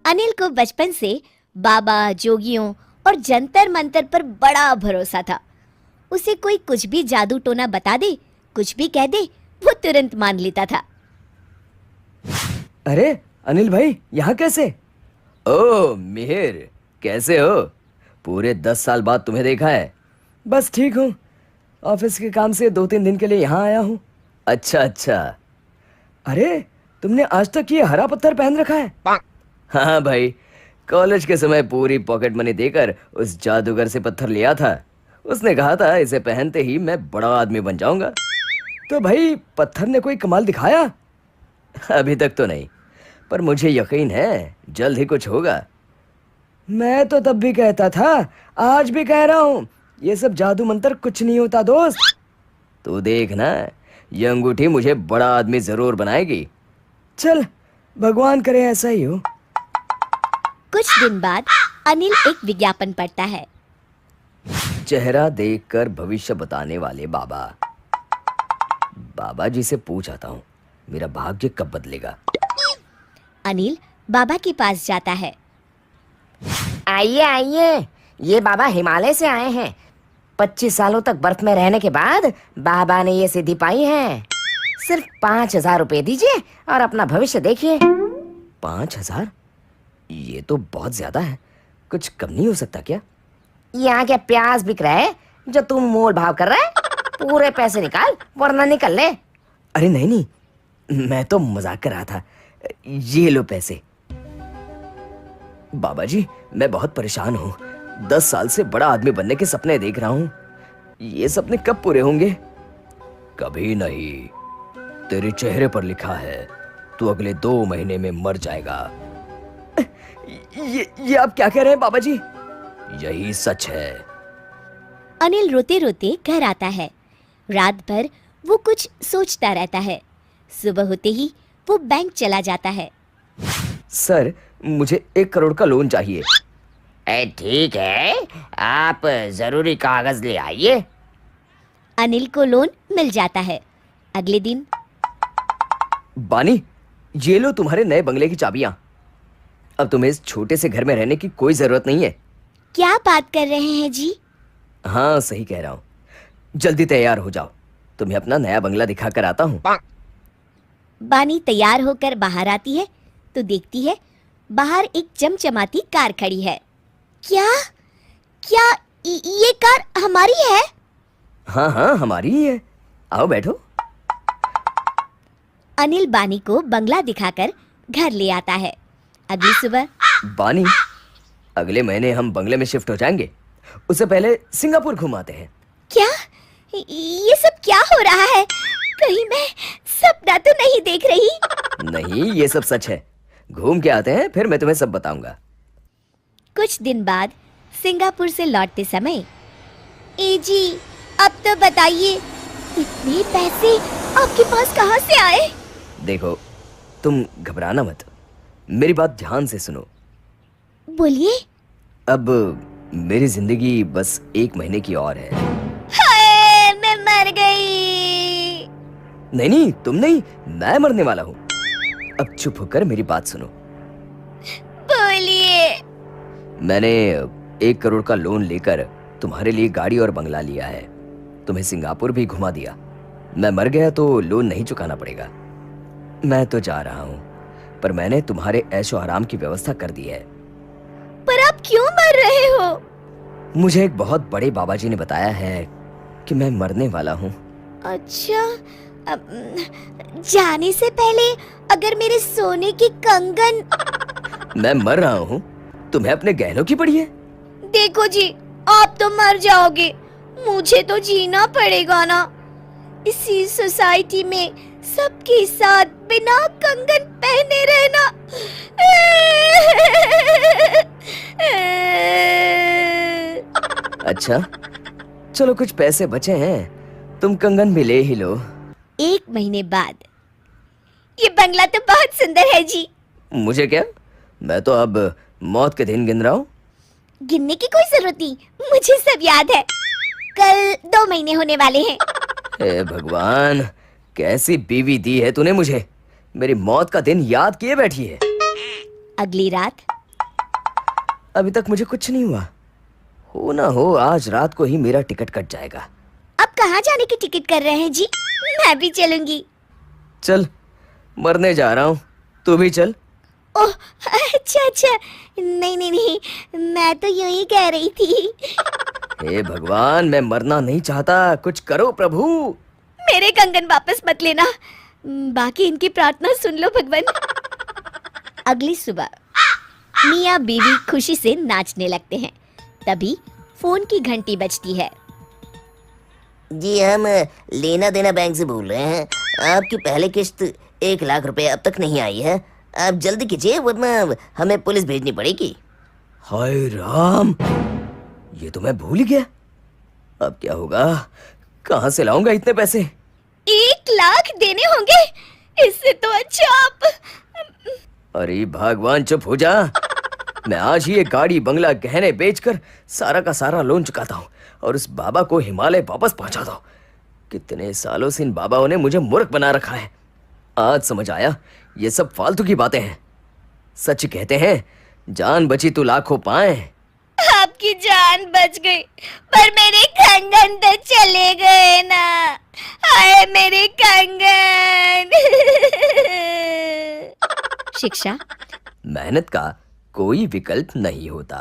अनिल को बचपन से बाबा, जोगियों और जंतर मंतर पर बड़ा भरोसा था। उसे कोई कुछ भी जादू टोना बता दे, कुछ भी कह दे, वो तुरंत मान लेता था। अरे अनिल भाई, यहाँ कैसे? ओ मिहिर, कैसे हो? पूरे 10 साल बाद तुम्हें देखा है। बस ठीक हूँ। ऑफिस के काम से 2-3 दिन के लिए यहाँ आया हूँ। अच्छा अच्छा। अरे तुमने आज तक ये हरा पत्थर पहन रखा है? हाँ भाई, कॉलेज के समय पूरी पॉकेट मनी देकर उस जादूगर से पत्थर लिया था। उसने कहा था इसे पहनते ही मैं बड़ा आदमी बन जाऊंगा। तो भाई पत्थर ने कोई कमाल दिखाया? अभी तक तो नहीं, पर मुझे यकीन है जल्द ही कुछ होगा। मैं तो तब भी कहता था, आज भी कह रहा हूँ, ये सब जादू मंत्र कुछ नहीं होता दोस्त। तू देखना, ये अंगूठी मुझे बड़ा आदमी जरूर बनाएगी। चल, भगवान करे ऐसा ही हो। कुछ दिन बाद अनिल एक विज्ञापन पढ़ता है। चेहरा देखकर भविष्य बताने वाले बाबा। बाबा जी से पूछ आता हूँ, मेरा भाग्य कब बदलेगा? अनिल बाबा के पास जाता है। आइए आइए, ये बाबा हिमालय से आए हैं। 25 सालों तक बर्फ में रहने के बाद बाबा ने ये सिद्धि पाई है। सिर्फ 5,000 रुपए दीजिए और अपना भविष्य देखिए। 5,000? ये तो बहुत ज्यादा है, कुछ कम नहीं हो सकता क्या? यहाँ क्या प्याज बिक रहा है जो तुम मोल भाव कर रहा है? पूरे पैसे निकाल वरना निकल ले। अरे नहीं नहीं, मैं तो मजाक कर रहा था। ये लो पैसे। बाबा जी, मैं बहुत परेशान हूँ। 10 साल से बड़ा आदमी बनने के सपने देख रहा हूँ। ये सपने कब पूरे होंगे? कभी नहीं। तेरे चेहरे पर लिखा है तू अगले 2 महीने में मर जाएगा। ये आप क्या कह रहे हैं बाबा जी? यही सच है। अनिल रोते रोते घर आता है। रात भर वो कुछ सोचता रहता है। सुबह होते ही वो बैंक चला जाता है। सर, मुझे 1 करोड़ का लोन चाहिए। ठीक है, आप जरूरी कागज ले आइए। अनिल को लोन मिल जाता है। अगले दिन बानी, ये लो तुम्हारे नए बंगले की चाबियां। अब तुम्हें इस छोटे से घर में रहने की कोई जरूरत नहीं है। क्या बात कर रहे हैं जी? हाँ, सही कह रहा हूँ। जल्दी तैयार हो जाओ, तुम्हें अपना नया बंगला दिखा कर आता हूँ। बानी तैयार होकर बाहर आती है तो देखती है बाहर एक चमचमाती कार खड़ी है। क्या क्या ये कार हमारी है? हाँ हाँ, हमारी ही है। आओ बैठो। अनिल बानी को बंगला दिखाकर घर ले आता है। अगली सुबह बानी, अगले महीने हम बंगले में शिफ्ट हो जाएंगे। उससे पहले सिंगापुर घुमाते हैं। क्या ये सब क्या हो रहा है? कहीं मैं सपना तो नहीं देख रही? नहीं, ये सब सच है। घूम के आते हैं, फिर मैं तुम्हें सब बताऊंगा। कुछ दिन बाद सिंगापुर से लौटते समय, ए जी, अब तो बताइए, इतने पैसे आपके पास कहाँ से आए? देखो, तुम घबराना मत, मेरी बात ध्यान से सुनो। बोलिए। अब मेरी जिंदगी बस 1 महीने की और है। हाय, मैं मर गई। नहीं नहीं, तुम नहीं, मैं मरने वाला हूँ। अब चुप होकर मेरी बात सुनो। बोलिए। मैंने 1 करोड़ का लोन लेकर तुम्हारे लिए गाड़ी और बंगला लिया है। तुम्हें सिंगापुर भी घुमा दिया। मैं मर गया तो लोन नहीं चुकाना पड़ेगा। मैं तो जा रहा हूँ, पर मैंने तुम्हारे ऐशो आराम की व्यवस्था कर दी है। पर आप क्यों मर रहे हो? मुझे एक बहुत बड़े बाबा जी ने बताया है कि मैं मरने वाला हूँ। अच्छा, अब, जाने से पहले अगर मेरे सोने की कंगन। मैं मर रहा हूँ, तुम्हें अपने गहनों की पड़ी है। देखो जी, आप तो मर जाओगे, मुझे तो जीना पड़ेगा ना। इसी सोसाइटी में सबके साथ बिना कंगन पहने रहना। अच्छा, चलो कुछ पैसे बचे हैं, तुम कंगन भी ले ही लो। 1 महीने बाद, ये बंगला तो बहुत सुंदर है जी। मुझे क्या, मैं तो अब मौत के दिन गिन रहा हूँ। गिनने की कोई जरूरत नहीं, मुझे सब याद है। कल 2 महीने होने वाले हैं। हे भगवान, कैसी बीवी दी है तूने मुझे। मेरी मौत का दिन याद किए बैठी है। अगली रात अभी तक मुझे कुछ नहीं हुआ। हो ना हो आज रात को ही मेरा टिकट कट जाएगा। आप कहाँ जाने की टिकट कर रहे हैं जी? मैं भी चलूंगी। चल, मरने जा रहा हूँ, तू भी चल। ओह अच्छा, नहीं नहीं नहीं, मैं तो यूं ही कह रही थी। हे भगवान, मैं मरना नहीं चाहता, कुछ करो प्रभु। मेरे कंगन वापस मत लेना, बाकी इनकी प्रार्थना सुन लो भगवान। अगली सुबह मियाँ बीवी खुशी से नाचने लगते हैं। तभी फोन की घंटी बजती है। जी हम लेना देना बैंक से बोल रहे हैं। आपकी पहली किस्त 1 लाख रुपए अब तक नहीं आई है। आप जल्दी कीजिए वरना हमें पुलिस भेजनी पड़ेगी। हाय राम, ये तो मैं भूल ही गया। अब क्या होगा, कहाँ से लाऊंगा इतने पैसे? 1 लाख देने होंगे? इससे तो अच्छा आप। अरे भगवान, चुप हो जा। मैं आज ही एक गाड़ी, बंगला, गहने बेचकर सारा का सारा लोन चुकाता हूँ और उस बाबा को हिमालय वापस पहुंचाता हूँ। कितने सालों से इन बाबाओं ने मुझे मूर्ख बना रखा है। आज समझ आया, ये सब फालतू की बातें हैं। सच कहते हैं, जान बची तो लाखों पाए। आपकी जान बच गई, पर मेरे कंगन तो चले गए ना। हाय मेरे कंगन। शिक्षा, मेहनत का कोई विकल्प नहीं होता।